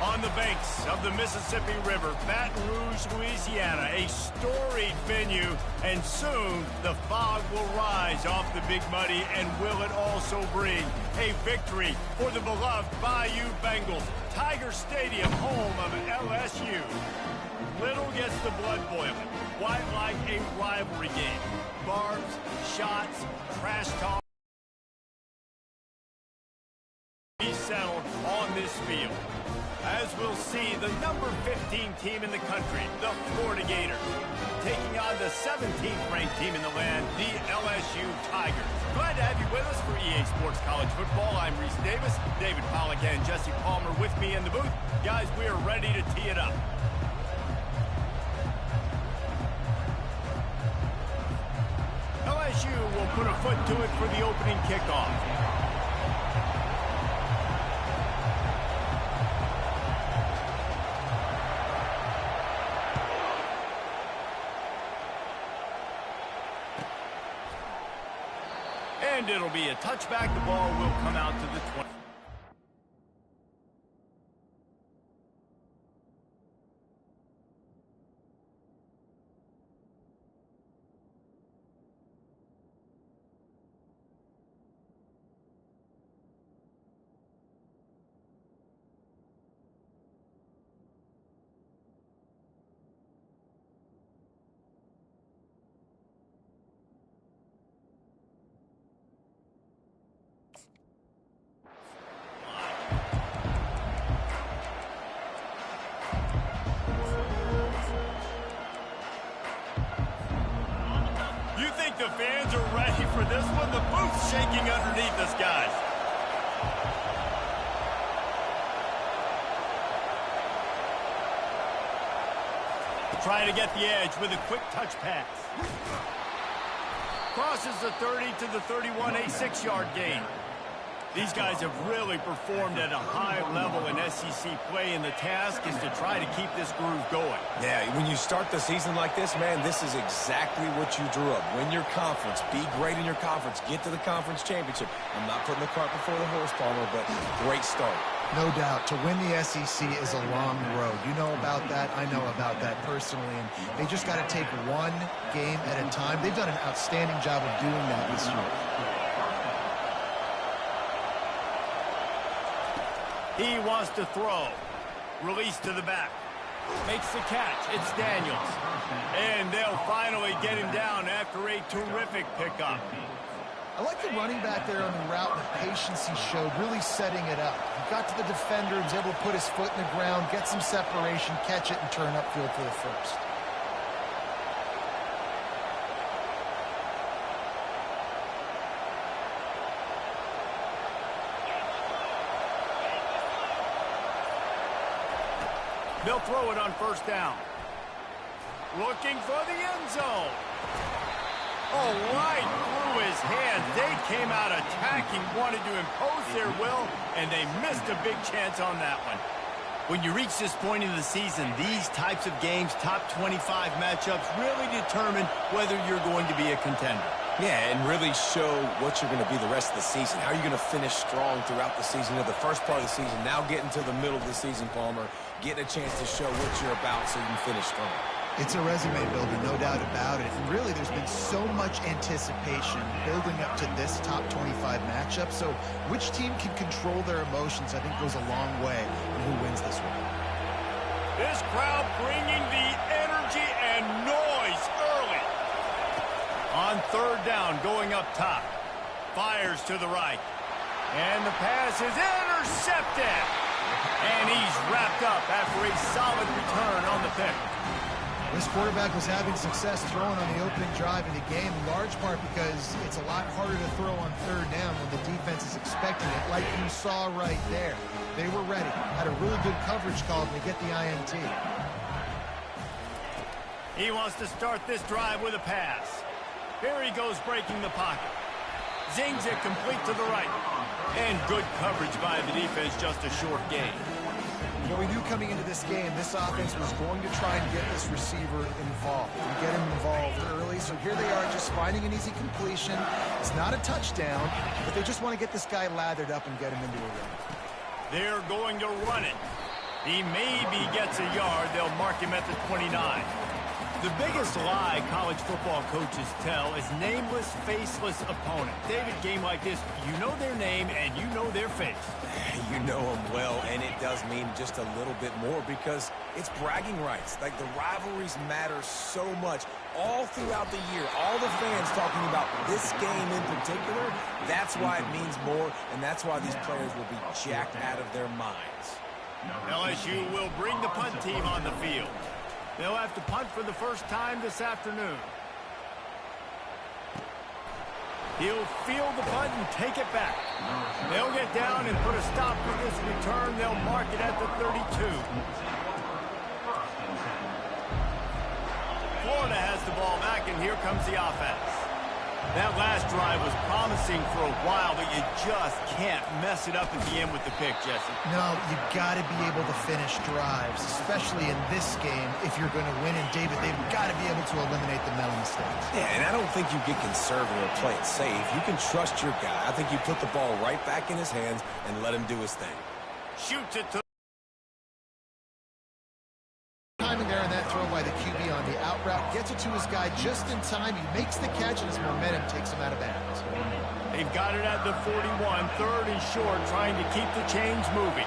On the banks of the Mississippi River, Baton Rouge, Louisiana, a storied venue, and soon the fog will rise off the Big Muddy, and will it also bring a victory for the beloved Bayou Bengals. Tiger Stadium, home of LSU. Little gets the blood boiling. Quite like a rivalry game. Barbs, shots, trash talk. Be settled on this field. As we'll see, the number 15 team in the country, the Florida Gators, taking on the 17th ranked team in the land, the LSU Tigers. Glad to have you with us for EA Sports College Football. I'm Reese Davis, David Pollack and Jesse Palmer with me in the booth. Guys, we are ready to tee it up. LSU will put a foot to it for the opening kickoff. And it'll be a touchback. The ball will come out to the 20. The fans are ready for this one. The booth's shaking underneath us, guys. Trying to get the edge with a quick touch pass. Crosses the 30 to the 31, a 6-yard gain. These guys have really performed at a high level in SEC play, and the task is to try to keep this groove going. Yeah, when you start the season like this, man, this is exactly what you drew up. Win your conference, be great in your conference, get to the conference championship. I'm not putting the cart before the horse, Palmer, but great start. No doubt. To win the SEC is a long road. You know about that. I know about that personally, and they just got to take one game at a time. They've done an outstanding job of doing that this year. He wants to throw. Release to the back. Makes the catch. It's Daniels. And they'll finally get him down after a terrific pickup. I like the running back there on the route and the patience he showed, really setting it up. He got to the defender, was able to put his foot in the ground, get some separation, catch it, and turn upfield for the first. They'll throw it on first down. Looking for the end zone. Oh, right through his hands. They came out attacking, wanted to impose their will, and they missed a big chance on that one. When you reach this point in the season, these types of games, top 25 matchups, really determine whether you're going to be a contender. Yeah, and really show what you're going to be the rest of the season. How are you going to finish strong throughout the season, or the first part of the season, now getting to the middle of the season, Palmer, getting a chance to show what you're about so you can finish strong. It's a resume builder, no doubt about it. And really, there's been so much anticipation building up to this top 25 matchup. So which team can control their emotions, I think, goes a long way in who wins this one. This crowd bringing the energy and noise early. On third down, going up top. Fires to the right. And the pass is intercepted. And he's wrapped up after a solid return on the pick. This quarterback was having success throwing on the opening drive in the game, in large part because it's a lot harder to throw on third down when the defense is expecting it, like you saw right there. They were ready. Had a really good coverage call to get the INT. He wants to start this drive with a pass. Here he goes breaking the pocket. Zings it complete to the right. And good coverage by the defense, just a short gain. You know, we knew coming into this game, this offense was going to try and get this receiver involved and get him involved early. So here they are just finding an easy completion. It's not a touchdown, but they just want to get this guy lathered up and get him into a run. They're going to run it. He maybe gets a yard. They'll mark him at the 29. The biggest lie college football coaches tell is nameless, faceless opponent. David, game like this, you know their name and you know their face. You know them well, and it does mean just a little bit more because it's bragging rights. Like, the rivalries matter so much all throughout the year. All the fans talking about this game in particular, that's why it means more, and that's why these players will be jacked out of their minds. LSU will bring the punt team on the field. They'll have to punt for the first time this afternoon. He'll field the punt and take it back. They'll get down and put a stop to this return. They'll mark it at the 32. Florida has the ball back, and here comes the offense. That last drive was promising for a while, but you just can't mess it up at the end with the pick, Jesse. No, you've got to be able to finish drives, especially in this game if you're going to win. And, David, they've got to be able to eliminate the mental mistakes. Yeah, and I don't think you get conservative or play it safe. You can trust your guy. I think you put the ball right back in his hands and let him do his thing. Shoots it to... Timing there in that throw by the QB on the out route, gets it to his guy just in time. He makes the catch, and his momentum takes him out of bounds. They've got it at the 41, third and short, trying to keep the chains moving.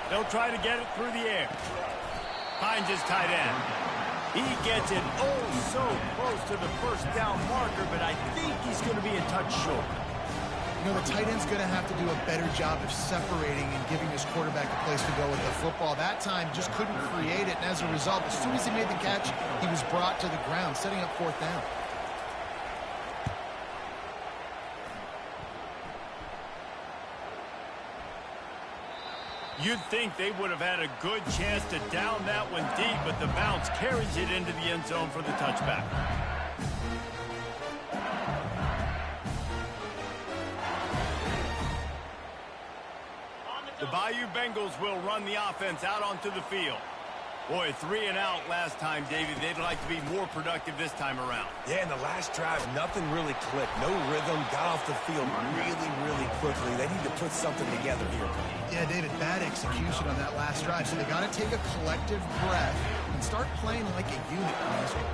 They'll try to get it through the air. Finds his tight end. He gets it oh so close to the first down marker, but I think he's going to be a touch short. You know, the tight end's going to have to do a better job of separating and giving his quarterback a place to go with the football. That time just couldn't create it, and as a result, as soon as he made the catch, he was brought to the ground, setting up fourth down. You'd think they would have had a good chance to down that one deep, but the bounce carries it into the end zone for the touchback. The Bayou Bengals will run the offense out onto the field. Boy, 3 and out last time, David. They'd like to be more productive this time around. Yeah, in the last drive, nothing really clicked. No rhythm, got off the field really quickly. They need to put something together here. Yeah, David, bad execution on that last drive. So they got to take a collective breath and start playing like a unit on this one.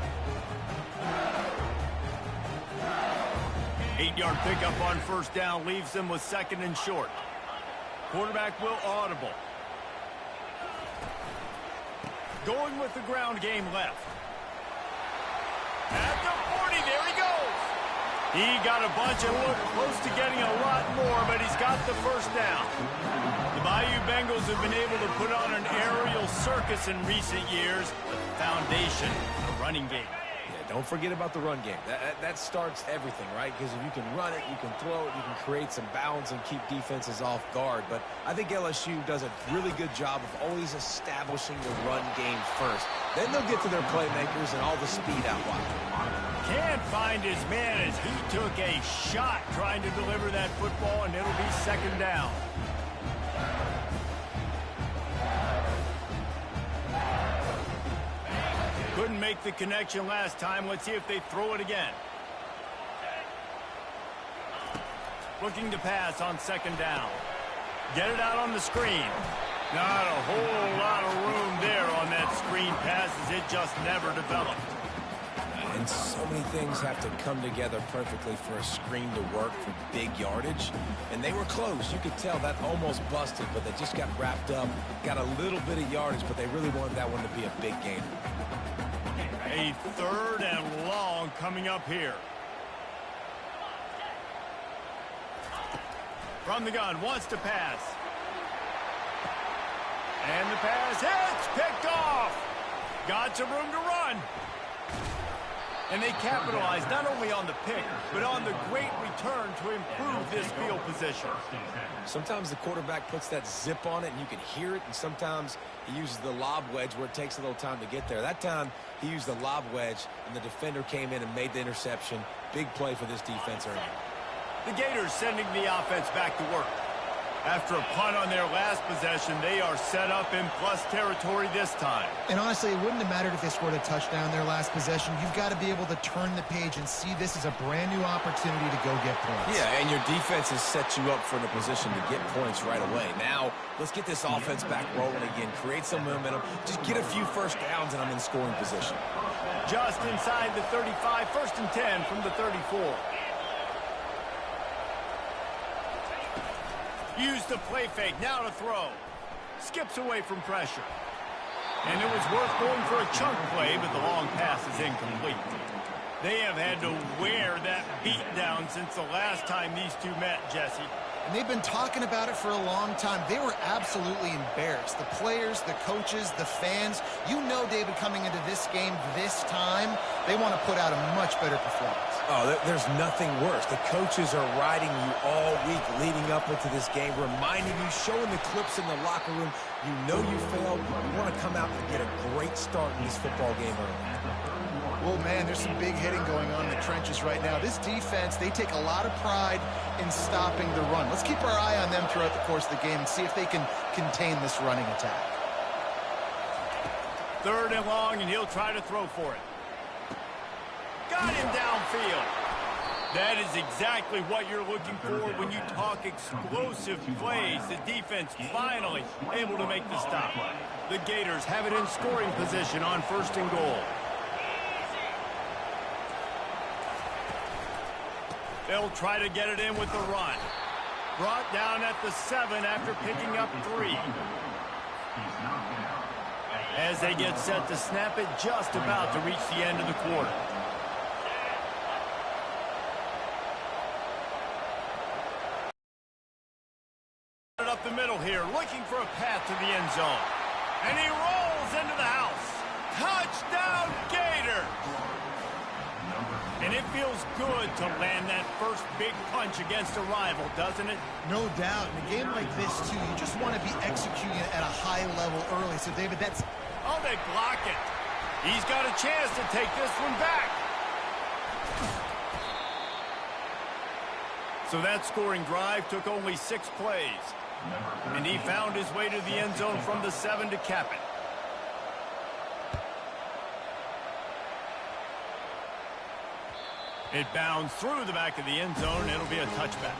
8-yard pickup on first down leaves them with second and short. Quarterback will audible. Going with the ground game left. At the 40, there he goes. He got a bunch and looked close to getting a lot more, but he's got the first down. The Bayou Bengals have been able to put on an aerial circus in recent years, but the foundation, the running game. Don't forget about the run game. That starts everything, right? Because if you can run it, you can throw it, you can create some balance and keep defenses off guard. But I think LSU does a really good job of always establishing the run game first. Then they'll get to their playmakers and all the speed out wide. Can't find his man as he took a shot trying to deliver that football, and it'll be second down. Couldn't make the connection last time. Let's see if they throw it again. Looking to pass on second down. Get it out on the screen. Not a whole lot of room there on that screen pass as it just never developed. And so many things have to come together perfectly for a screen to work for big yardage. And they were close. You could tell that almost busted, but they just got wrapped up. Got a little bit of yardage, but they really wanted that one to be a big game. A third and long coming up here. From the gun, wants to pass. And the pass hits, picked off. Got some room to run. And they capitalized not only on the pick, but on the great return to improve this field position. Sometimes the quarterback puts that zip on it and you can hear it, and sometimes he uses the lob wedge where it takes a little time to get there. That time he used the lob wedge and the defender came in and made the interception. Big play for this defense early. The Gators sending the offense back to work. After a punt on their last possession, they are set up in plus territory this time. And honestly, it wouldn't have mattered if they scored a touchdown their last possession. You've got to be able to turn the page and see this as a brand new opportunity to go get points. Yeah, and your defense has set you up for the position to get points right away. Now, let's get this offense back rolling again, create some momentum, just get a few first downs, and I'm in scoring position. Just inside the 35, 1st and 10 from the 34. Use the play fake, now to throw. Skips away from pressure. And it was worth going for a chunk play, but the long pass is incomplete. They have had to wear that beat down since the last time these two met, Jesse. And they've been talking about it for a long time. They were absolutely embarrassed. The players, the coaches, the fans. You know, David, coming into this game this time, they want to put out a much better performance. Oh, there's nothing worse. The coaches are riding you all week leading up into this game, reminding you, showing the clips in the locker room. You know you failed. You want to come out and get a great start in this football game early. Well, man, there's some big hitting going on in the trenches right now. This defense, they take a lot of pride in stopping the run. Let's keep our eye on them throughout the course of the game and see if they can contain this running attack. 3rd and long, and he'll try to throw for it. Got him downfield. That is exactly what you're looking for when you talk explosive plays. The defense finally able to make the stop. The Gators have it in scoring position on 1st and goal. They'll try to get it in with the run. Brought down at the 7 after picking up 3. As they get set to snap it, just about to reach the end of the quarter. Up the middle here, looking for a path to the end zone. And he rolls into the house. Touchdown, Gators! And it feels good to land that first big punch against a rival, doesn't it? No doubt. In a game like this, too, you just want to be executing at a high level early. So, David, that's... Oh, they block it. He's got a chance to take this one back. So that scoring drive took only 6 plays. And he found his way to the end zone from the 7 to cap it. It bounds through the back of the end zone, and it'll be a touchback.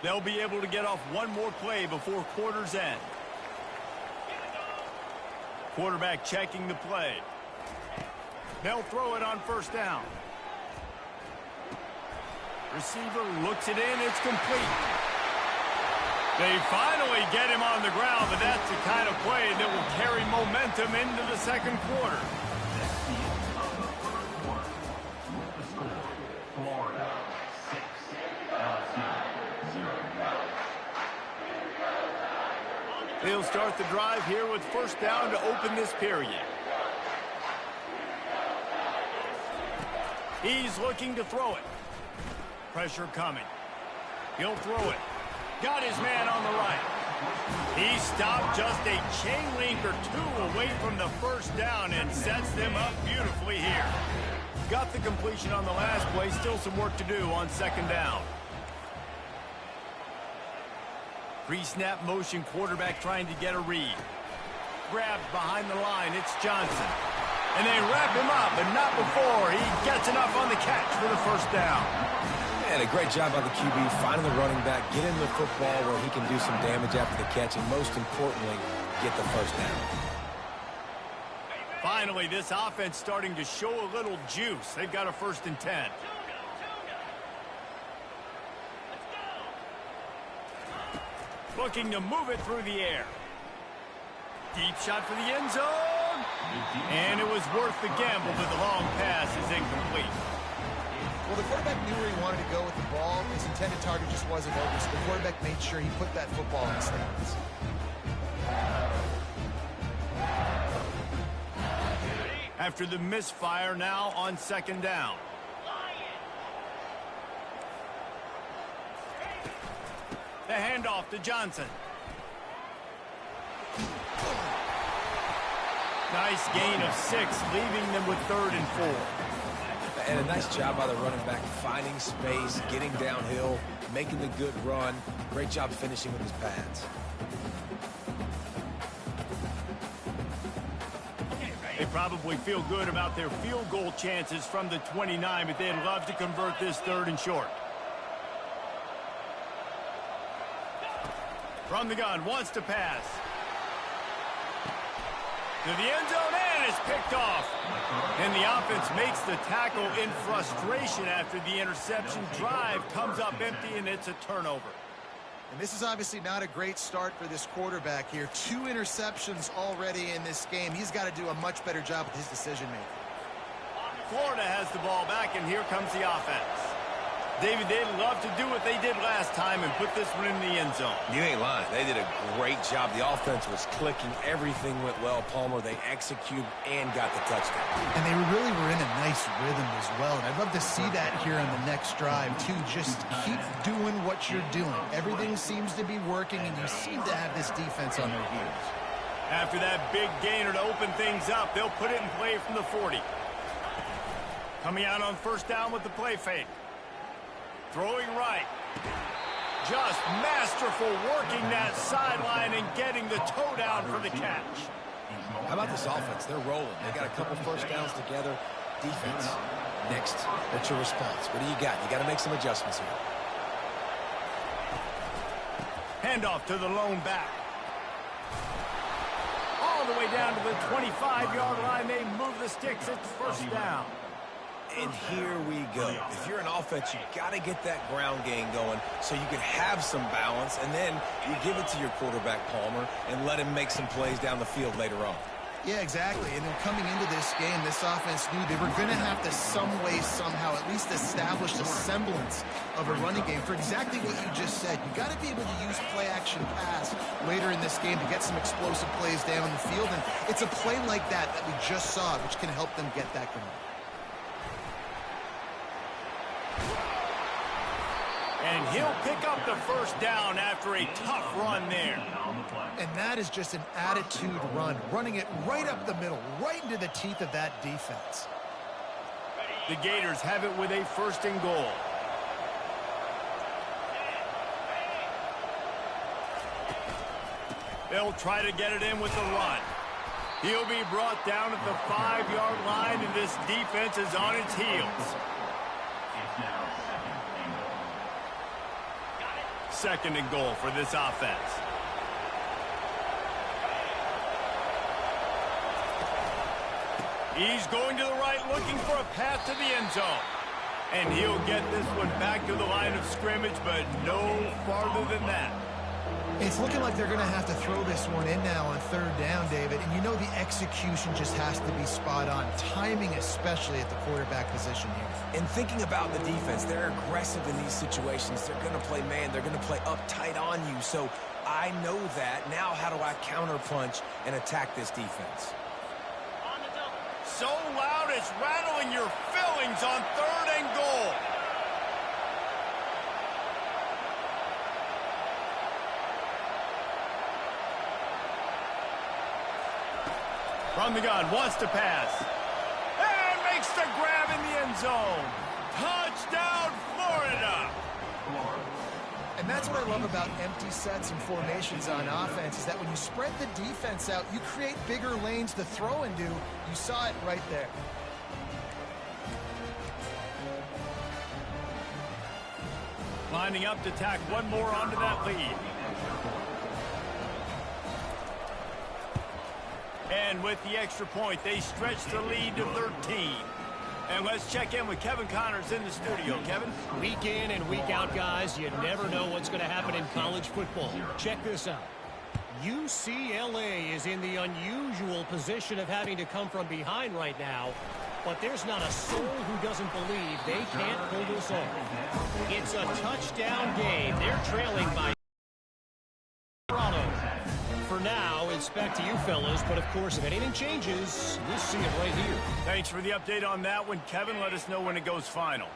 They'll be able to get off one more play before quarter's end. Quarterback checking the play. They'll throw it on 1st down. Receiver looks it in. It's complete. They finally get him on the ground, but that's the kind of play that will carry momentum into the 2nd quarter. They'll start the drive here with 1st down to open this period. He's looking to throw it. Pressure coming. He'll throw it. Got his man on the right. He stopped just a chain link or 2 away from the 1st down and sets them up beautifully here. Got the completion on the last play. Still some work to do on 2nd down. Pre-snap motion, quarterback trying to get a read. Grabbed behind the line, it's Johnson. And they wrap him up, but not before he gets enough on the catch for the 1st down. And a great job by the QB, finding the running back, get him the football where he can do some damage after the catch, and most importantly, get the 1st down. Finally, this offense starting to show a little juice. They've got a 1st and 10. Looking to move it through the air. Deep shot for the end zone. And it was worth the gamble, but the long pass is incomplete. Well, the quarterback knew where he wanted to go with the ball. His intended target just wasn't open, so the quarterback made sure he put that football in the stands. After the misfire, now on 2nd down. The handoff to Johnson. Nice gain of 6, leaving them with 3rd and 4. And a nice job by the running back, finding space, getting downhill, making the good run. Great job finishing with his pads. They probably feel good about their field goal chances from the 29, but they'd love to convert this 3rd and short. From the gun, wants to pass. To the end zone, and it's picked off. And the offense makes the tackle in frustration after the interception. Drive comes up empty, and it's a turnover. And this is obviously not a great start for this quarterback here. 2 interceptions already in this game. He's got to do a much better job with his decision-making. Florida has the ball back, and here comes the offense. David, they'd love to do what they did last time and put this one in the end zone. You ain't lying. They did a great job. The offense was clicking. Everything went well. Palmer, they executed and got the touchdown. And they really were in a nice rhythm as well. And I'd love to see that here on the next drive, too. Just keep doing what you're doing. Everything seems to be working, and you seem to have this defense on their heels. After that big gainer to open things up, they'll put it in play from the 40. Coming out on 1st down with the play fake. Throwing right. Just masterful working that sideline and getting the toe down for the catch. How about this offense? They're rolling. They got a couple 1st downs together. Defense. Next, what's your response? What do you got? You got to make some adjustments here. Handoff to the lone back. All the way down to the 25-yard line. They move the sticks. It's 1st down. And here we go. If you're an offense, you got to get that ground game going so you can have some balance, and then you give it to your quarterback, Palmer, and let him make some plays down the field later on. Yeah, exactly. And then coming into this game, this offense knew they were going to have to some way, somehow, at least establish a semblance of a running game for exactly what you just said. You got to be able to use play-action pass later in this game to get some explosive plays down the field, and it's a play like that that we just saw, which can help them get that going. And he'll pick up the 1st down after a tough run there. And that is just an attitude run, running it right up the middle, right into the teeth of that defense. The Gators have it with a 1st and goal. They'll try to get it in with the run. He'll be brought down at the 5-yard line, and this defense is on its heels. 2nd and goal for this offense. He's going to the right, looking for a path to the end zone. And he'll get this one back to the line of scrimmage, but no farther than that. It's looking like they're going to have to throw this one in now on 3rd down, David. And you know the execution just has to be spot on. Timing especially at the quarterback position here. And thinking about the defense, they're aggressive in these situations. They're going to play man. They're going to play uptight on you. So I know that. Now how do I counterpunch and attack this defense? So loud it's rattling your fillings on 3rd and goal. From the gun, wants to pass. And makes the grab in the end zone. Touchdown, Florida! And that's what I love about empty sets and formations on offense, is that when you spread the defense out, you create bigger lanes to throw into. You saw it right there. Lining up to tack one more onto that lead. And with the extra point, they stretch the lead to 13. And let's check in with Kevin Connors in the studio. Kevin? Week in and week out, guys, you never know what's going to happen in college football. Check this out. UCLA is in the unusual position of having to come from behind right now, but there's not a soul who doesn't believe they can't pull this off. It's a touchdown game. They're trailing by Toronto. For now, it's back to you fellas, but of course, if anything changes, we'll see it right here. Thanks for the update on that one, Kevin. Let us know when it goes final.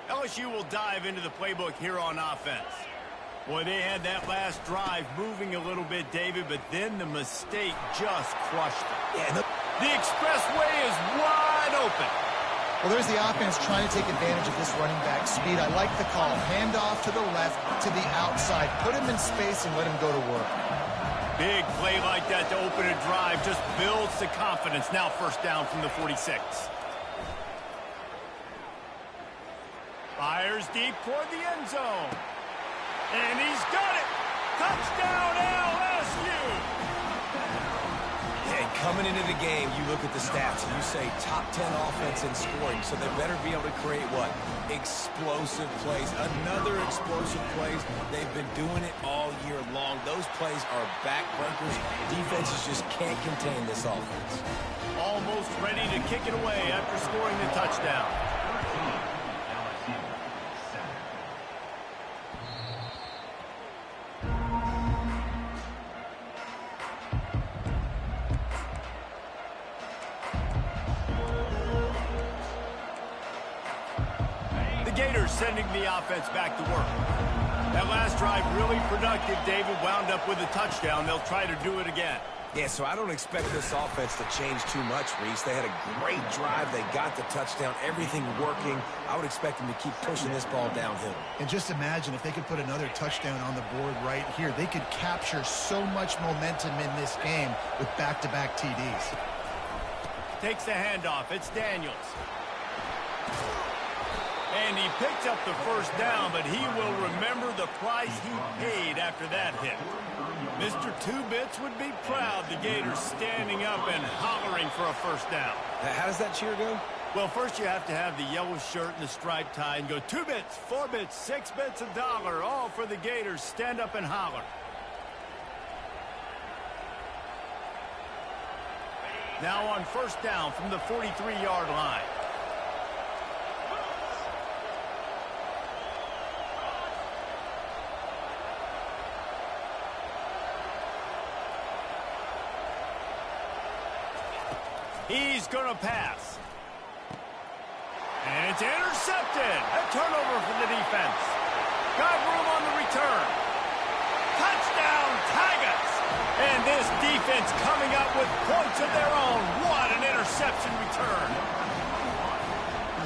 LSU will dive into the playbook here on offense. Boy, they had that last drive moving a little bit, David, but then the mistake just crushed them. Yeah, The expressway is wide open. Well, there's the offense trying to take advantage of this running back speed. I like the call. Hand off to the left, to the outside. Put him in space and let him go to work. Big play like that to open a drive just builds the confidence. Now first down from the 46. Fires deep toward the end zone. And he's got it. Touchdown LSU. And coming into the game, you look at the stats and you say top 10 offense in scoring, so they better be able to create what? Explosive plays. Another explosive plays. They've been doing it all year long. Those plays are backbreakers. Defenses just can't contain this offense. Almost ready to kick it away after scoring the touchdown. Sending the offense back to work. That last drive really productive. David wound up with a touchdown. They'll try to do it again. Yeah, so I don't expect this offense to change too much, Reese. They had a great drive. They got the touchdown. Everything working. I would expect them to keep pushing this ball downhill. And just imagine if they could put another touchdown on the board right here. They could capture so much momentum in this game with back-to-back TDs. Takes the handoff. It's Daniels. And he picked up the first down, but he will remember the price he paid after that hit. Mr. Two Bits would be proud. The Gators standing up and hollering for a first down. How does that cheer go? Well, first you have to have the yellow shirt and the striped tie and go 2 bits, 4 bits, 6 bits, $1, all for the Gators. Stand up and holler. Now on first down from the 43-yard line. He's going to pass. And it's intercepted. A turnover for the defense. Got room on the return. Touchdown, Tigers. And this defense coming up with points of their own. What an interception return.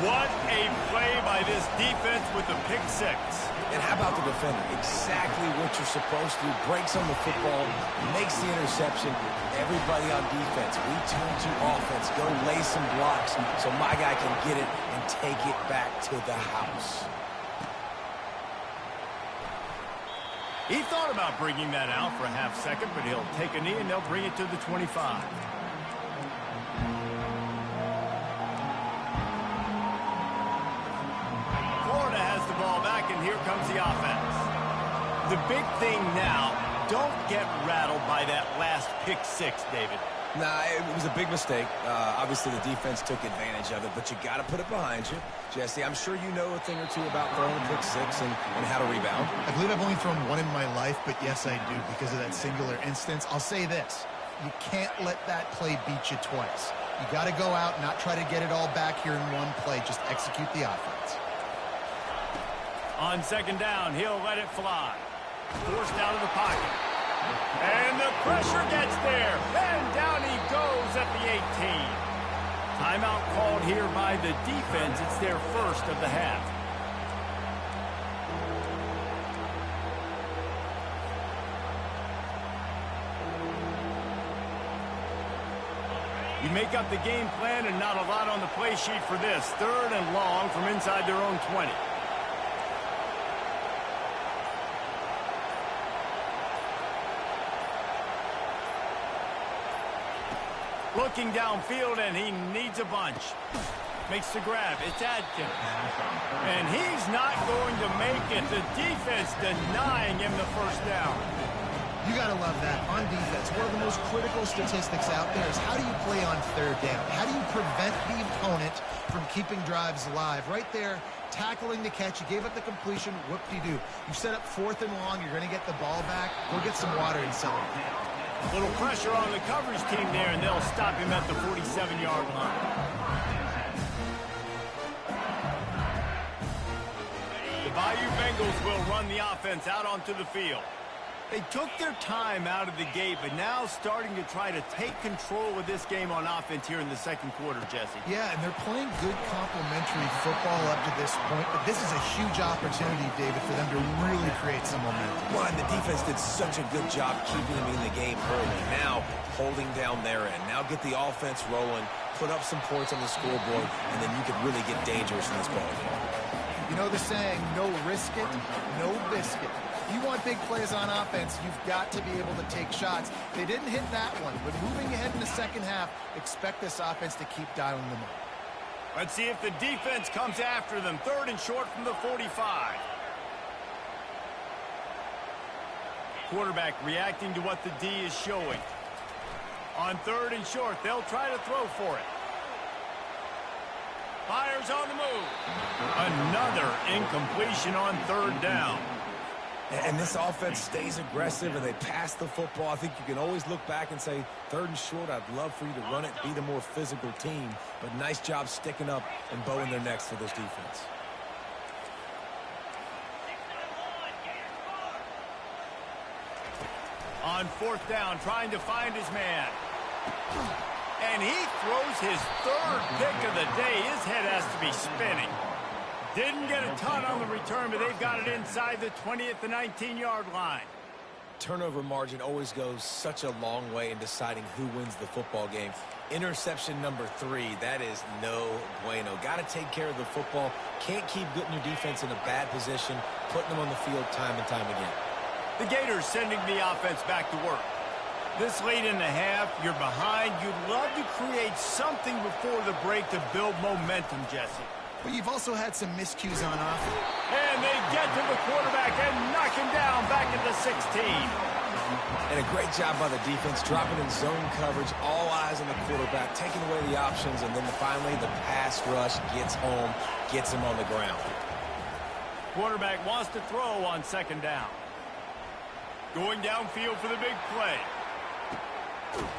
What a play by this defense with the pick six. And how about the defender? Exactly what you're supposed to do. Breaks on the football, makes the interception. Everybody on defense, we turn to offense. Go lay some blocks so my guy can get it and take it back to the house. He thought about bringing that out for a half second, but he'll take a knee and they'll bring it to the 25. And here comes the offense. The big thing now, don't get rattled by that last pick six, David. Nah, it was a big mistake. Obviously, the defense took advantage of it, but you got to put it behind you. Jesse, I'm sure you know a thing or two about throwing a pick six and how to rebound. I believe I've only thrown one in my life, but yes, I do because of that singular instance. I'll say this. You can't let that play beat you twice. You got to go out and not try to get it all back here in one play. Just execute the offense. On second down, he'll let it fly. Forced out of the pocket. And the pressure gets there. And down he goes at the 18. Timeout called here by the defense. It's their first of the half. You make up the game plan and not a lot on the play sheet for this. 3rd and long from inside their own 20. Looking downfield, and he needs a bunch. Makes the grab. It's Adkins. And he's not going to make it. The defense denying him the first down. You got to love that. On defense, one of the most critical statistics out there is how do you play on 3rd down? How do you prevent the opponent from keeping drives alive? Right there, tackling the catch. You gave up the completion. Whoop-de-doo. You set up 4th and long. You're going to get the ball back. Go get some water and sell it. A little pressure on the coverage team there, and they'll stop him at the 47-yard line. The Bayou Bengals will run the offense out onto the field. They took their time out of the gate, but now starting to try to take control of this game on offense here in the second quarter, Jesse. Yeah, and they're playing good complementary football up to this point, but this is a huge opportunity, David, for them to really create some momentum. Well, and the defense did such a good job keeping them in the game early. Now, holding down their end. Now get the offense rolling, put up some points on the scoreboard, and then you could really get dangerous in this ball game. You know the saying, no risk it, no biscuit. If you want big plays on offense, you've got to be able to take shots. They didn't hit that one, but moving ahead in the second half, expect this offense to keep dialing them up. Let's see if the defense comes after them. 3rd and short from the 45. Quarterback reacting to what the D is showing. On 3rd and short, they'll try to throw for it. Fires on the move. Another incompletion on 3rd down. And this offense stays aggressive, and they pass the football. I think you can always look back and say, 3rd and short, I'd love for you to run it, be the more physical team. But nice job sticking up and bowing their necks for this defense. On 4th down, trying to find his man. And he throws his 3rd pick of the day. His head has to be spinning. Didn't get a ton on the return, but they've got it inside the 20 at the 19-yard line. Turnover margin always goes such a long way in deciding who wins the football game. Interception number 3, that is no bueno. Got to take care of the football. Can't keep putting your defense in a bad position, putting them on the field time and time again. The Gators sending the offense back to work. This late in the half, you're behind. You'd love to create something before the break to build momentum, Jesse. But you've also had some miscues on offense. And they get to the quarterback and knock him down back at the 16. And a great job by the defense, dropping in zone coverage, all eyes on the quarterback, taking away the options, and then finally the pass rush gets home, gets him on the ground. Quarterback wants to throw on 2nd down. Going downfield for the big play.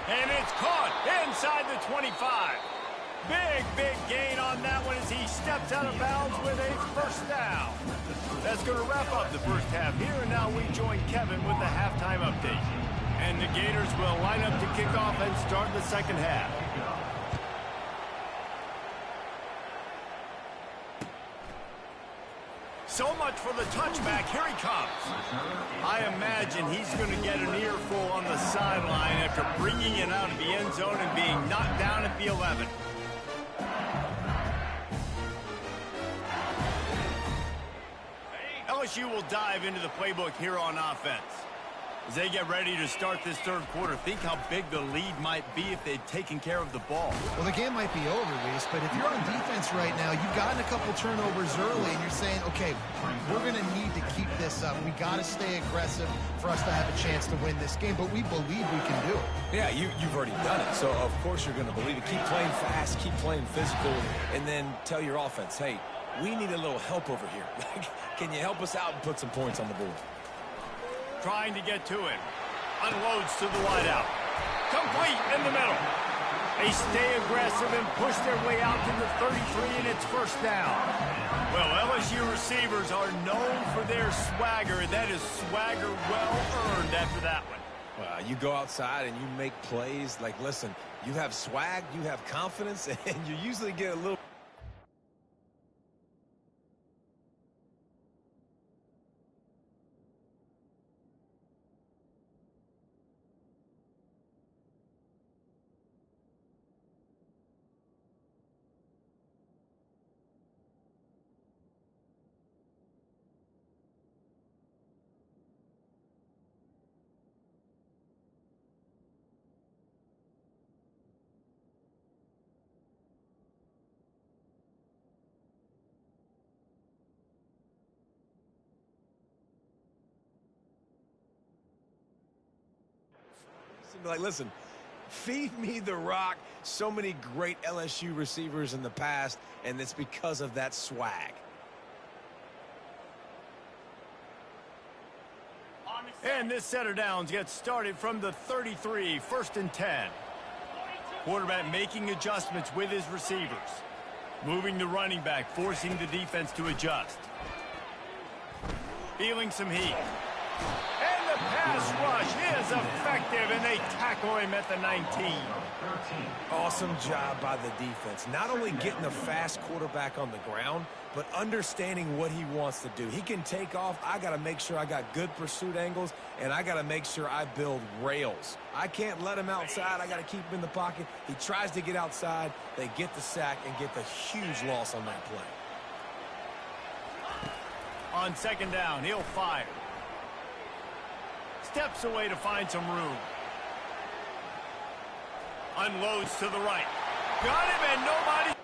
And it's caught inside the 25. Big gain on that one as he steps out of bounds with a 1st down. That's going to wrap up the first half here, and now we join Kevin with the halftime update. And the Gators will line up to kick off and start the second half. So much for the touchback. Here he comes. I imagine he's going to get an earful on the sideline after bringing it out of the end zone and being knocked down at the 11. LSU will dive into the playbook here on offense. As they get ready to start this 3rd quarter, think how big the lead might be if they'd taken care of the ball. Well, the game might be over, Reese, but if you're on defense right now, you've gotten a couple turnovers early, and you're saying, okay, we're going to need to keep this up. We got to stay aggressive for us to have a chance to win this game, but we believe we can do it. Yeah, you've already done it, so of course you're going to believe it. Keep playing fast, keep playing physical, and then tell your offense, hey, we need a little help over here. Can you help us out and put some points on the board? Trying to get to it. Unloads to the wideout. Complete in the middle. They stay aggressive and push their way out to the 33, and it's 1st down. Well, LSU receivers are known for their swagger, and that is swagger well earned after that one. Well, you go outside and you make plays. Like, listen, you have swag, you have confidence, and you usually get a little... Like, listen, feed me the rock. So many great LSU receivers in the past, and it's because of that swag. And this set of downs gets started from the 33, 1st and 10. Quarterback making adjustments with his receivers. Moving the running back, forcing the defense to adjust. Feeling some heat. And the pass rush is effective, and they tackle him at the 19. Awesome job by the defense. Not only getting a fast quarterback on the ground, but understanding what he wants to do. He can take off. I got to make sure I got good pursuit angles, and I got to make sure I build rails. I can't let him outside. I got to keep him in the pocket. He tries to get outside. They get the sack and get the huge loss on that play. On second down, he'll fire. Steps away to find some room. Unloads to the right. Got him, and nobody's